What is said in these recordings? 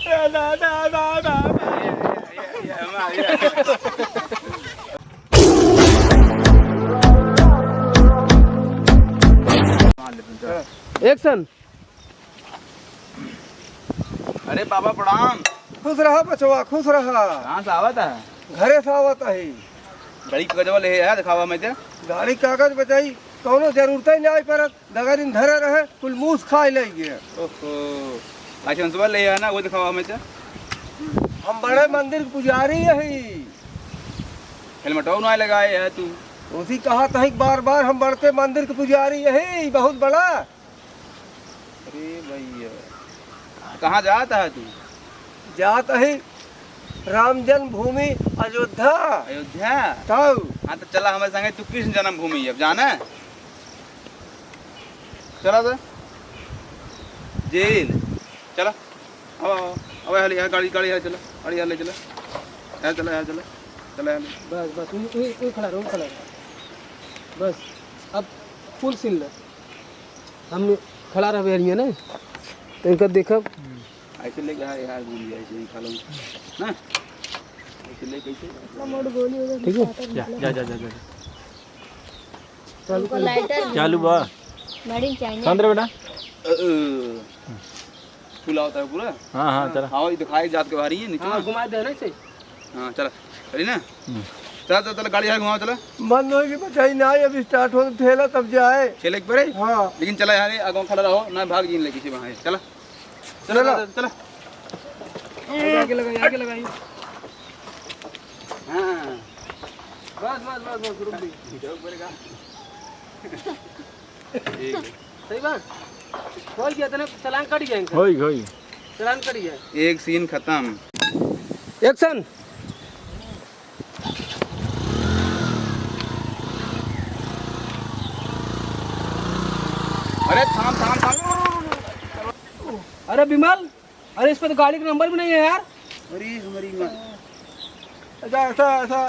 Action. अरे बाबा प्रणाम। खुश रहा बचवा, खुश रहा। कहाँ से आवत है? घरे से आवत है। गाड़ी कागजवा ले है दिखावा में ते। गाड़ी कागज बचाई कौनो जरूरत ही नहीं पड़त। दगा दिन धरे रहे कुल मूस खाए ले गए। ओहो लाइसेंस वाला ले है ना, वो दिखावा में ते। हम बड़े मंदिर के पुजारी है। हेलमेट नहीं लगाए है तू। उसी कहा था बार बार हम बढ़ते मंदिर के पुजारी है बहुत बड़ा। अरे भैया कहाँ जाता है तू? जात है राम जन्मभूमि अयोध्या। अयोध्या? तब हाँ तो चला हमारे संगे। तू कृष्ण जन्मभूमि अब जाना है? चला तो जेल चला। अब अब हली गाड़ी गाड़ी है, चला गाड़ी ले चला यार, चला यार, चला चला यार। बस बस वही खड़ा रहो, खड़ा रहो बस। अब फुल सीन ले हम खड़ा रहे हरिया ना तो इनका देखब ऐसे ले गया यार, घूम गया ऐसे ही खा लो ना। ऐसे ले कैसे ठीक है। जा जा जा जा चालू बा सांद्र बेटा। खुला होता है पूरा। हाँ हाँ चला। हाँ ये दिखाई जात के बाहरी है नीचे। हाँ घुमा दे ना इसे। हाँ चला चली ना। चल चल चल गाड़ी है घुमाओ चला। बंद होगी बचाई ना अभी स्टार्ट हो ठेला तब जाए। चले एक बार हाँ लेकिन चला यार, आगे खड़ा रहो ना, भाग जीन ले किसी वहाँ। चला चला चला चला। आगे लगाइए, आगे लगाइए। हाँ बस बस बस बस रुक दी। सही बात बोल गया तने। चलान कट गया इनका। होई होई। चलान कट गया। एक सीन खत्म। एक्शन। अरे थाम थाम थाम। अरे बिमल, अरे इस पे तो गाड़ी का नंबर भी नहीं है यार। अरे हमारी माँ ऐसा ऐसा ऐसा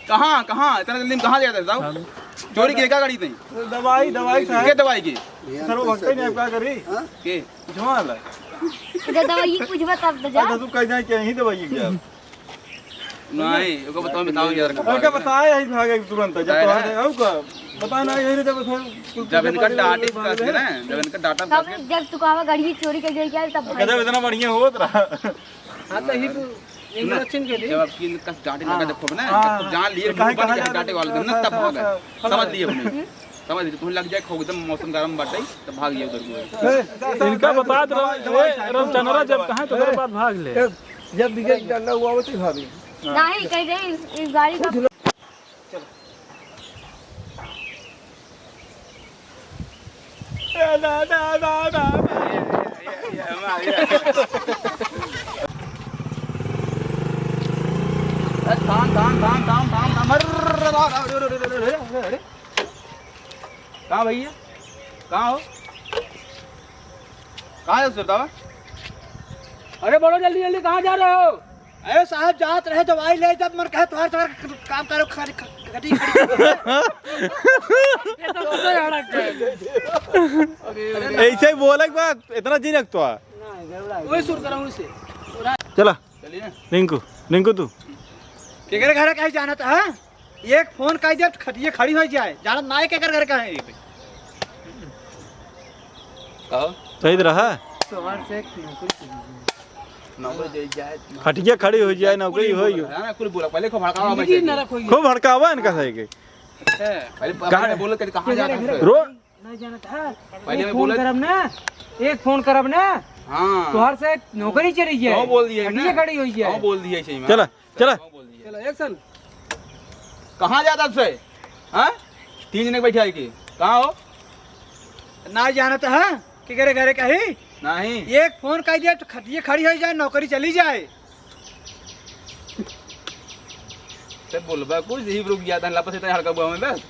कहाँ कहाँ इतना जल्दी में कहाँ जाता है साहब? चोरी की क्या गाड़ी थी? दवाई दवाई क्या साहब दवाई की? सर वो भक्ति नहीं क्या करी के जवान है। जब दवाई कुछ बता तो जा। अच्छा तू कह जाए क्या ही दवाई क्या नहीं वो बताओ बताओ यार। क्या बताया ही भागे तुरंत जब तो आ का बता ना यही जब जब इनका डाटा फंस गया ना, जब इनका डाटा फंस तब गया। जब तू कहा गाड़ी चोरी कर गई क्या तब कदम इतना बढ़िया होत रहा। हाँ तो ही इंजेक्शन के लिए जब आपकी इनका डाटे लगा जब खबर ना, हाँ। तब जान लिए कहीं मुंह कहाँ पर डाटे वाले दिन ना, तब भागा। समझ लिए अपने, समझ लिए तुम्हें लग जाए खो एकदम मौसम गर्म बाटे तब भाग गया उधर को। इनका बता दो रामचंद्रा जब कहाँ तो मेरे पास भाग ले। जब भी डंडा हुआ वो भाभी नहीं कह दे इस गाड़ी का। कहाँ भैया, कहाँ हो? कहाँ है उससे बताओ? अरे बोलो जल्दी जल्दी, कहाँ जा रहे हो? अरे साहब जात रहे दवाई ले जब मन कहे तुम्हारे काम करो खड़ी ऐसे ही बोले के बाद इतना जी रख तो वही सुर कराऊं इसे। चला चलिए ना। रिंकू रिंकू तू केकर घर कहीं जाना था? एक फोन कह दिया खटिए खड़ी हो जाए जाना ना केकर घर का है। कहो सही रहा नौकरी जाए खटिया खड़ी हो जाए नौकरी हो ना। कुल बोला पहले को भड़कावा मैं जिंदगी न रखोगे। खूब भड़कावा इनका सही के पहले पहले बोले कि कहाँ जा रहा है। रो नहीं जाना था। पहले एक मैं फोन बोला करब ना, एक फोन करब ना हाँ तुहार से नौकरी चली जाए। हाँ बोल दिया खटिया खड़ी हो जाए। हाँ बोल दिया सही में। चला चला हाँ बोल दिया। चलो एक्शन। कहाँ जाता से? हाँ 3 जने बैठे आए की कहाँ हो? ना जाना था केकर घर कहीं नहीं एक फोन कह दिया तो खटिए खड़ी हो जाए नौकरी चली जाए। सब बोल बा कुछ ही रुक गया था लापस इतना हड़का हुआ में बस।